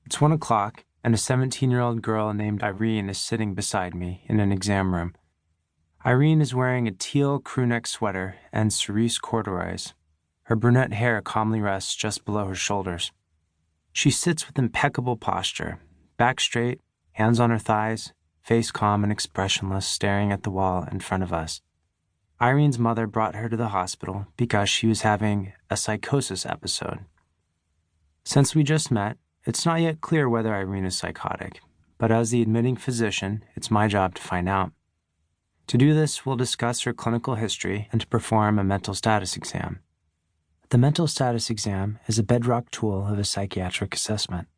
It's 1 o'clock, and a 17-year-old girl named Irene is sitting beside me in an exam room. Irene is wearing a teal crewneck sweater and cerise corduroys. Her brunette hair calmly rests just below her shoulders. She sits with impeccable posture, back straight, hands on her thighs, face calm and expressionless, staring at the wall in front of us. Irene's mother brought her to the hospital because she was having a psychosis episode. Since we just met, it's not yet clear whether Irene is psychotic, but as the admitting physician, it's my job to find out. To do this, we'll discuss her clinical history and to perform a mental status exam. The mental status exam is a bedrock tool of a psychiatric assessment.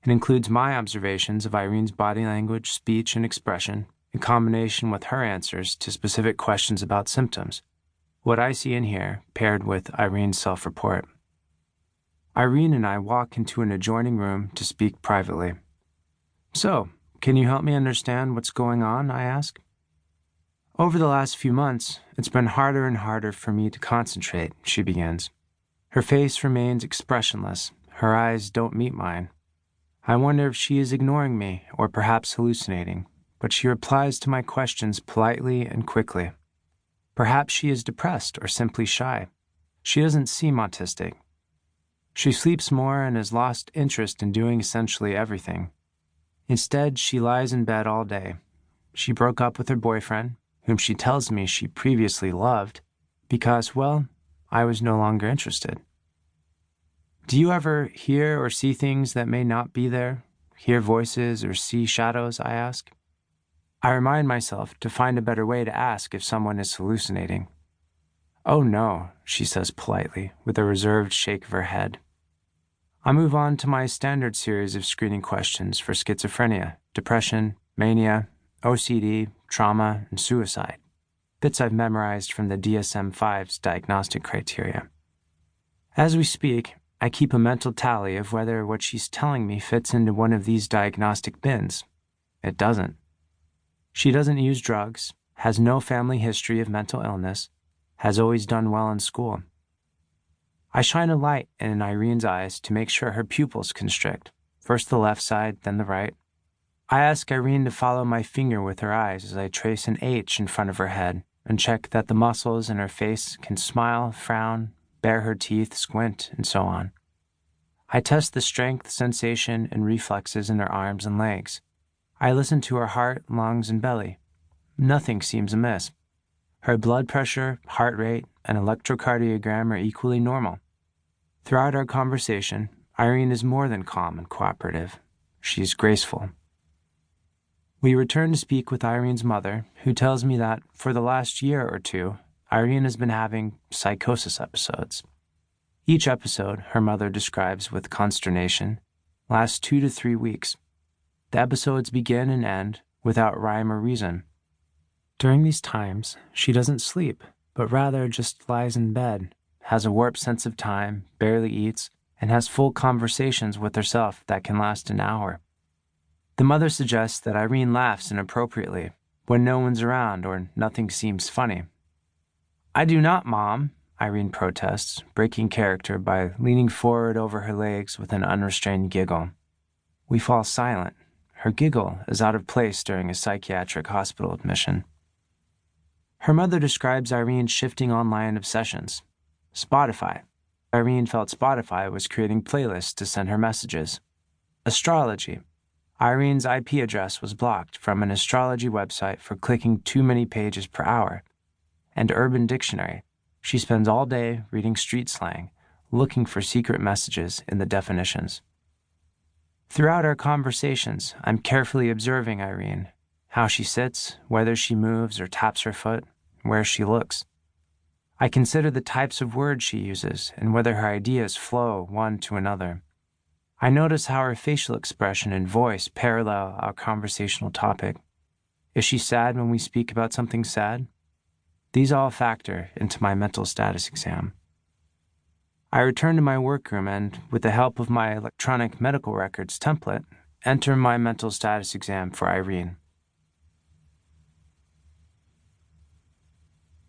It includes my observations of Irene's body language, speech, and expression, in combination with her answers to specific questions about symptoms, what I see and hear paired with Irene's self-report. Irene and I walk into an adjoining room to speak privately. "So, can you help me understand what's going on?" I ask. "Over the last few months, it's been harder and harder for me to concentrate," she begins. Her face remains expressionless. Her eyes don't meet mine. I wonder if she is ignoring me or perhaps hallucinating, but she replies to my questions politely and quickly. Perhaps she is depressed or simply shy. She doesn't seem autistic. She sleeps more and has lost interest in doing essentially everything. Instead, she lies in bed all day. She broke up with her boyfriend, whom she tells me she previously loved, because, well, I was no longer interested. Do you ever hear or see things that may not be there? Hear voices or see shadows, I ask. I remind myself to find a better way to ask if someone is hallucinating. "Oh no," she says politely, with a reserved shake of her head. I move on to my standard series of screening questions for schizophrenia, depression, mania, OCD, trauma, and suicide, bits I've memorized from the DSM-5's diagnostic criteria. As we speak, I keep a mental tally of whether what she's telling me fits into one of these diagnostic bins. It doesn't. She doesn't use drugs, has no family history of mental illness, has always done well in school. I shine a light in Irene's eyes to make sure her pupils constrict, first the left side, then the right. I ask Irene to follow my finger with her eyes as I trace an H in front of her head and check that the muscles in her face can smile, frown, bare her teeth, squint, and so on. I test the strength, sensation, and reflexes in her arms and legs. I listen to her heart, lungs, and belly. Nothing seems amiss. Her blood pressure, heart rate, and electrocardiogram are equally normal. Throughout our conversation, Irene is more than calm and cooperative. She is graceful. We return to speak with Irene's mother, who tells me that for the last year or two, Irene has been having psychosis episodes. Each episode, her mother describes with consternation, lasts 2 to 3 weeks. The episodes begin and end without rhyme or reason. During these times, she doesn't sleep, but rather just lies in bed, has a warped sense of time, barely eats, and has full conversations with herself that can last an hour. The mother suggests that Irene laughs inappropriately when no one's around or nothing seems funny. "I do not, Mom," Irene protests, breaking character by leaning forward over her legs with an unrestrained giggle. We fall silent. Her giggle is out of place during a psychiatric hospital admission. Her mother describes Irene's shifting online obsessions. Spotify. Irene felt Spotify was creating playlists to send her messages. Astrology. Irene's IP address was blocked from an astrology website for clicking too many pages per hour. And Urban Dictionary. She spends all day reading street slang, looking for secret messages in the definitions. Throughout our conversations, I'm carefully observing Irene, how she sits, whether she moves or taps her foot, where she looks. I consider the types of words she uses and whether her ideas flow one to another. I notice how her facial expression and voice parallel our conversational topic. Is she sad when we speak about something sad? These all factor into my mental status exam. I return to my workroom and, with the help of my electronic medical records template, enter my mental status exam for Irene.